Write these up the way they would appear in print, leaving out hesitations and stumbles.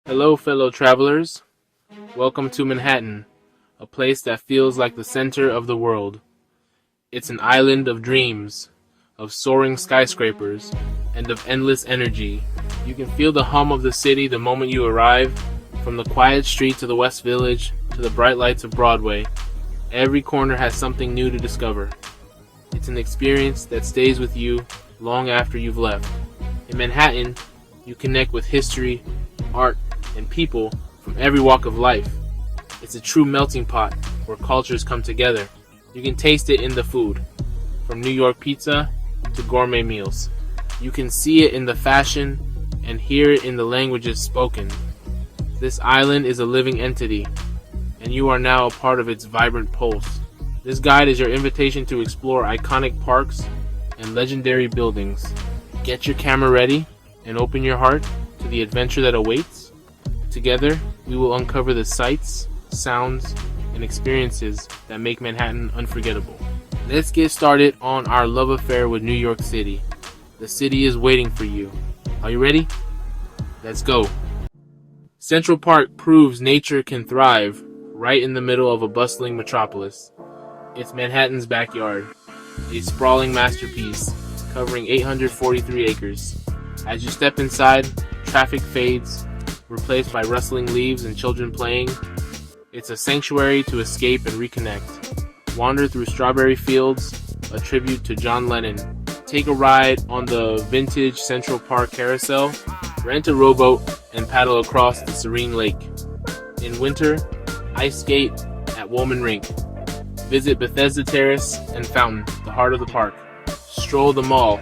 Hello, fellow travelers. Welcome to Manhattan, a place that feels like the center of the world. It's an island of dreams, of soaring skyscrapers, and of endless energy. You can feel the hum of the city the moment you arrive, from the quiet street to the West Village to the bright lights of Broadway. Every corner has something new to discover. It's an experience that stays with you long after you've left. In Manhattan, you connect with history, art, and people from every walk of life. It's a true melting pot where cultures come together. You can taste it in the food, from New York pizza to gourmet meals. You can see it in the fashion and hear it in the languages spoken. This island is a living entity, and you are now a part of its vibrant pulse. This guide is your invitation to explore iconic parks and legendary buildings. Get your camera ready and open your heart to the adventure that awaits. Together, we will uncover the sights, sounds, and experiences that make Manhattan unforgettable. Let's get started on our love affair with New York City. The city is waiting for you. Are you ready? Let's go. Central Park proves nature can thrive right in the middle of a bustling metropolis. It's Manhattan's backyard, a sprawling masterpiece covering 843 acres. As you step inside, traffic fades, replaced by rustling leaves and children playing. It's a sanctuary to escape and reconnect. Wander through strawberry fields, a tribute to John Lennon. Take a ride on the vintage Central Park carousel. Rent a rowboat and paddle across the serene lake. In winter, ice skate at Woolman Rink. Visit Bethesda Terrace and Fountain, the heart of the park. Stroll the mall,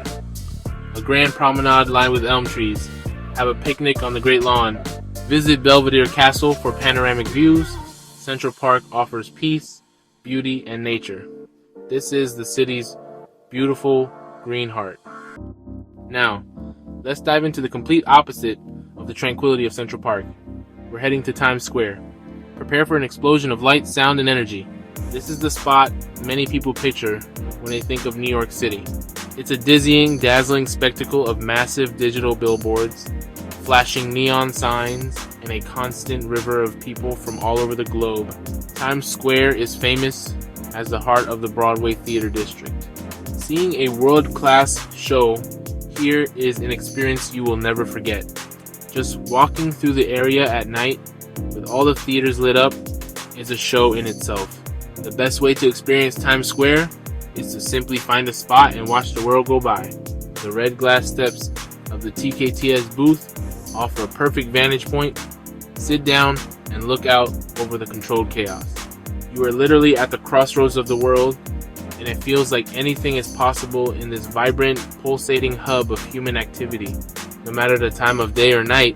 a grand promenade lined with elm trees. Have a picnic on the Great Lawn. Visit Belvedere Castle for panoramic views. Central Park offers peace, beauty, and nature. This is the city's beautiful green heart. Now, let's dive into the complete opposite of the tranquility of Central Park. We're heading to Times Square. Prepare for an explosion of light, sound, and energy. This is the spot many people picture when they think of New York City. It's a dizzying, dazzling spectacle of massive digital billboards, flashing neon signs, and a constant river of people from all over the globe. Times Square is famous as the heart of the Broadway theater district. Seeing a world-class show here is an experience you will never forget. Just walking through the area at night with all the theaters lit up is a show in itself. The best way to experience Times Square is to simply find a spot and watch the world go by. The red glass steps of the TKTS booth offer a perfect vantage point. Sit down and look out over the controlled chaos. You are literally at the crossroads of the world, and it feels like anything is possible in this vibrant, pulsating hub of human activity. No matter the time of day or night,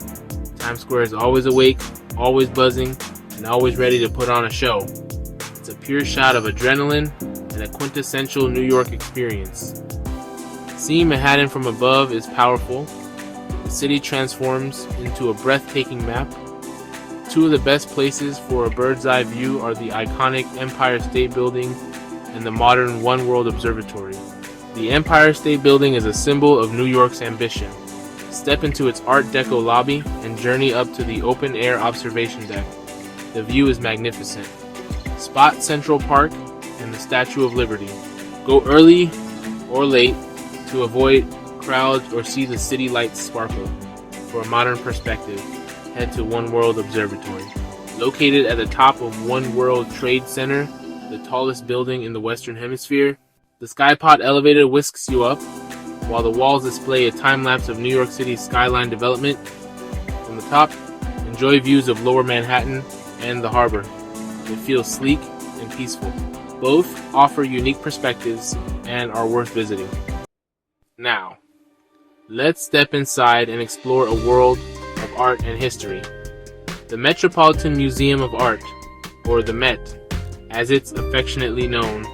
Times Square is always awake, always buzzing, and always ready to put on a show. It's a pure shot of adrenaline and a quintessential New York experience. Seeing Manhattan from above is powerful. The city transforms into a breathtaking map. Two of the best places for a bird's eye view are the iconic Empire State Building and the modern One World Observatory. The Empire State Building is a symbol of New York's ambition. Step into its Art Deco lobby and journey up to the open-air observation deck. The view is magnificent. Spot Central Park and the Statue of Liberty. Go early or late to avoid crowds or see the city lights sparkle. For a modern perspective, head to One World Observatory. Located at the top of One World Trade Center, the tallest building in the Western Hemisphere, the Skypod elevator whisks you up, while the walls display a time-lapse of New York City's skyline development. From the top, enjoy views of Lower Manhattan and the harbor. It feels sleek and peaceful. Both offer unique perspectives and are worth visiting. Now, let's step inside and explore a world of art and history. The Metropolitan Museum of Art, or the Met, as it's affectionately known,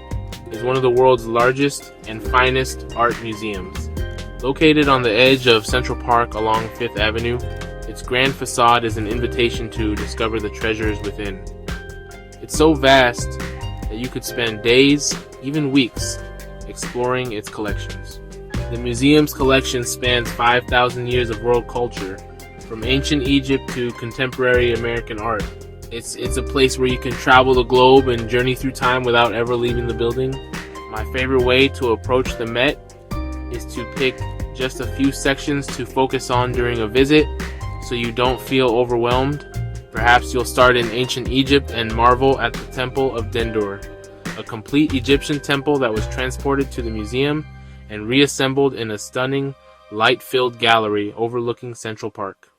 is one of the world's largest and finest art museums. Located on the edge of Central Park along Fifth Avenue, its grand facade is an invitation to discover the treasures within. It's so vast that you could spend days, even weeks, exploring its collections. The museum's collection spans 5,000 years of world culture, from ancient Egypt to contemporary American art. It's a place where you can travel the globe and journey through time without ever leaving the building. My favorite way to approach the Met is to pick just a few sections to focus on during a visit so you don't feel overwhelmed. Perhaps you'll start in ancient Egypt and marvel at the Temple of Dendur, a complete Egyptian temple that was transported to the museum and reassembled in a stunning, light-filled gallery overlooking Central Park.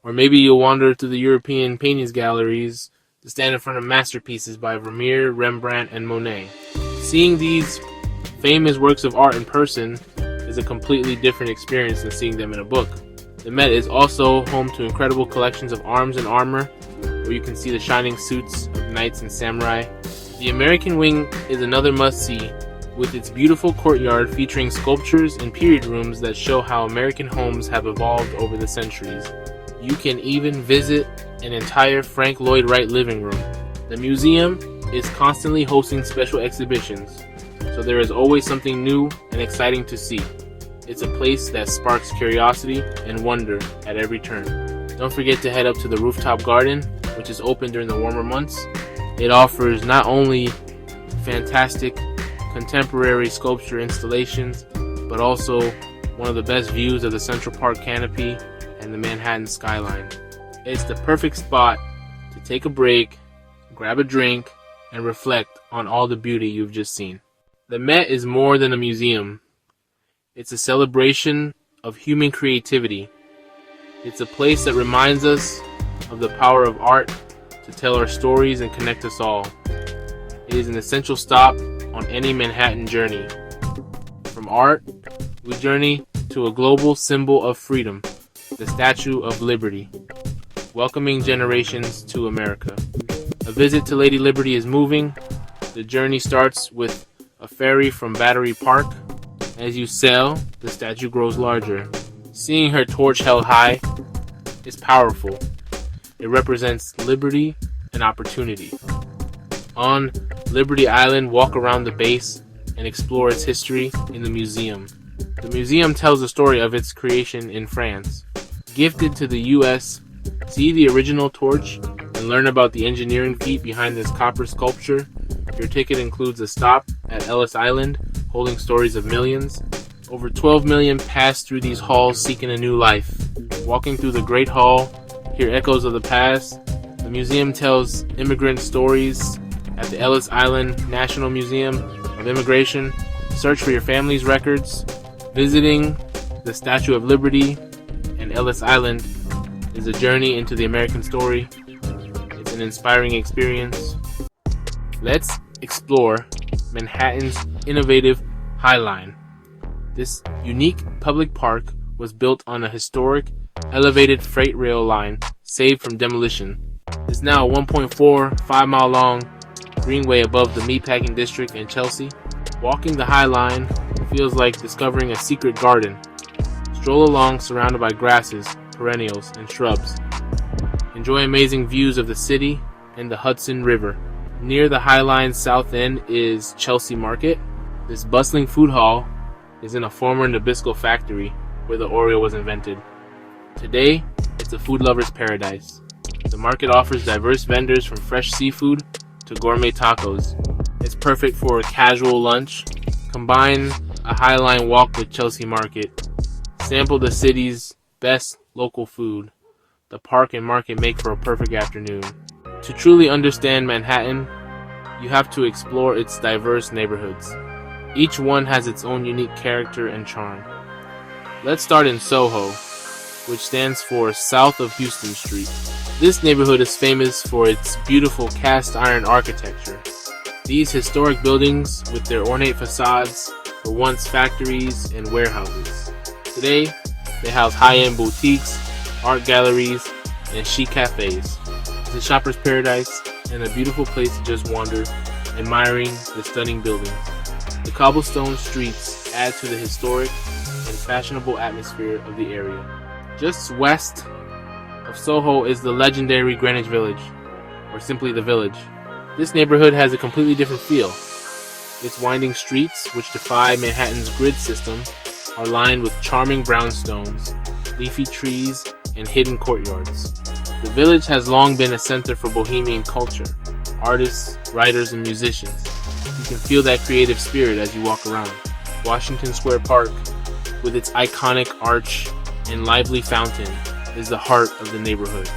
Or maybe you'll wander through the European paintings galleries to stand in front of masterpieces by Vermeer, Rembrandt, and Monet. Seeing these famous works of art in person is a completely different experience than seeing them in a book. The Met is also home to incredible collections of arms and armor, where you can see the shining suits of knights and samurai. The American Wing is another must-see, with its beautiful courtyard featuring sculptures and period rooms that show how American homes have evolved over the centuries. You can even visit an entire Frank Lloyd Wright living room. The museum is constantly hosting special exhibitions, so there is always something new and exciting to see. It's a place that sparks curiosity and wonder at every turn. Don't forget to head up to the rooftop garden, which is open during the warmer months. It offers not only fantastic contemporary sculpture installations, but also one of the best views of the Central Park canopy and the Manhattan skyline. It's the perfect spot to take a break, grab a drink, and reflect on all the beauty you've just seen. The Met is more than a museum. It's a celebration of human creativity. It's a place that reminds us of the power of art to tell our stories and connect us all. It is an essential stop on any Manhattan journey. From art, we journey to a global symbol of freedom, the Statue of Liberty, welcoming generations to America. A visit to Lady Liberty is moving. The journey starts with a ferry from Battery Park. As you sail, the statue grows larger. Seeing her torch held high is powerful. It represents liberty and opportunity. On Liberty Island, walk around the base and explore its history in the museum. The museum tells the story of its creation in France. Gifted to the U.S., see the original torch and learn about the engineering feat behind this copper sculpture. Your ticket includes a stop at Ellis Island, holding stories of millions. Over 12 million pass through these halls seeking a new life. Walking through the Great Hall, hear echoes of the past. The museum tells immigrant stories. At the Ellis Island National Museum of Immigration, search for your family's records. Visiting the Statue of Liberty and Ellis Island is a journey into the American story. It's an inspiring experience. Let's explore Manhattan's innovative High Line. This unique public park was built on a historic, elevated freight rail line saved from demolition. It's now a 1.45-mile long greenway above the Meatpacking District in Chelsea. Walking the High Line feels like discovering a secret garden. Stroll along surrounded by grasses, perennials, and shrubs. Enjoy amazing views of the city and the Hudson River. Near the High Line's south end is Chelsea Market. This bustling food hall is in a former Nabisco factory where the Oreo was invented. Today, it's a food lover's paradise. The market offers diverse vendors from fresh seafood to gourmet tacos. It's perfect for a casual lunch. Combine a High Line walk with Chelsea Market. Sample the city's best local food. The park and market make for a perfect afternoon. To truly understand Manhattan, you have to explore its diverse neighborhoods. Each one has its own unique character and charm. Let's start in Soho, which stands for South of Houston Street. This neighborhood is famous for its beautiful cast iron architecture. These historic buildings, with their ornate facades, were once factories and warehouses. Today, they house high-end boutiques, art galleries, and chic cafes. It's a shopper's paradise and a beautiful place to just wander, admiring the stunning buildings. The cobblestone streets add to the historic and fashionable atmosphere of the area. Just west of Soho is the legendary Greenwich Village, or simply the Village. This neighborhood has a completely different feel. Its winding streets, which defy Manhattan's grid system, are lined with charming brownstones, leafy trees, and hidden courtyards. The village has long been a center for bohemian culture, artists, writers, and musicians. You can feel that creative spirit as you walk around. Washington Square Park, with its iconic arch and lively fountain, is the heart of the neighborhood.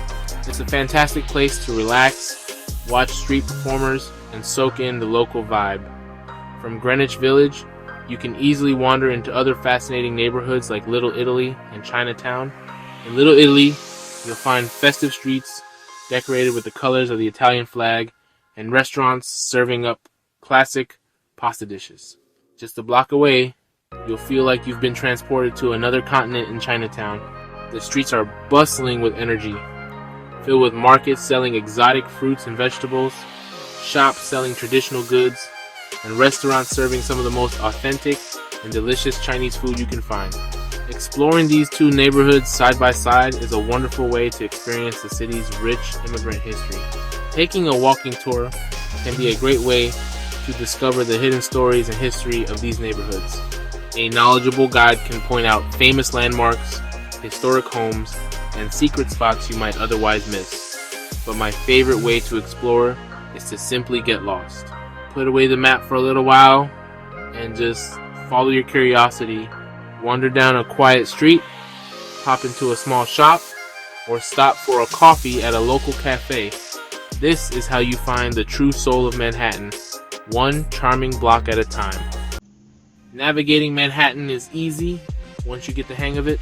It's a fantastic place to relax, watch street performers, and soak in the local vibe. From Greenwich Village, you can easily wander into other fascinating neighborhoods like Little Italy and Chinatown. In Little Italy, you'll find festive streets decorated with the colors of the Italian flag and restaurants serving up classic pasta dishes. Just a block away, you'll feel like you've been transported to another continent in Chinatown. The streets are bustling with energy, filled with markets selling exotic fruits and vegetables, shops selling traditional goods, and restaurants serving some of the most authentic and delicious Chinese food you can find. Exploring these two neighborhoods side by side is a wonderful way to experience the city's rich immigrant history. Taking a walking tour can be a great way to discover the hidden stories and history of these neighborhoods. A knowledgeable guide can point out famous landmarks, historic homes, and secret spots you might otherwise miss. But my favorite way to explore is to simply get lost. Put away the map for a little while and just follow your curiosity. Wander down a quiet street, hop into a small shop, or stop for a coffee at a local cafe. This is how you find the true soul of Manhattan, one charming block at a time. Navigating Manhattan is easy once you get the hang of it.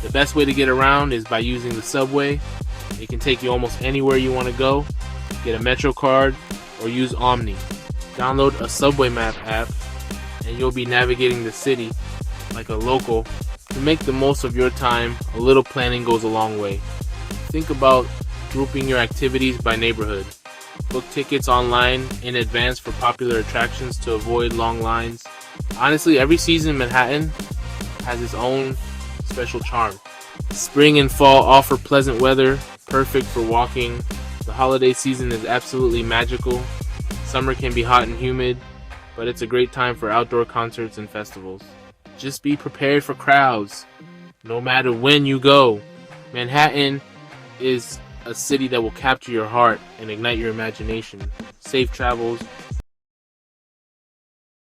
The best way to get around is by using the subway. It can take you almost anywhere you want to go. Get a Metro card or use Omni. Download a subway map app and you'll be navigating the city like a local. To make the most of your time, a little planning goes a long way. Think about grouping your activities by neighborhood. Book tickets online in advance for popular attractions to avoid long lines. Honestly, every season in Manhattan has its own special charm. Spring and fall offer pleasant weather, perfect for walking. The holiday season is absolutely magical. Summer can be hot and humid, but it's a great time for outdoor concerts and festivals. Just be prepared for crowds, no matter when you go. Manhattan is a city that will capture your heart and ignite your imagination. Safe travels.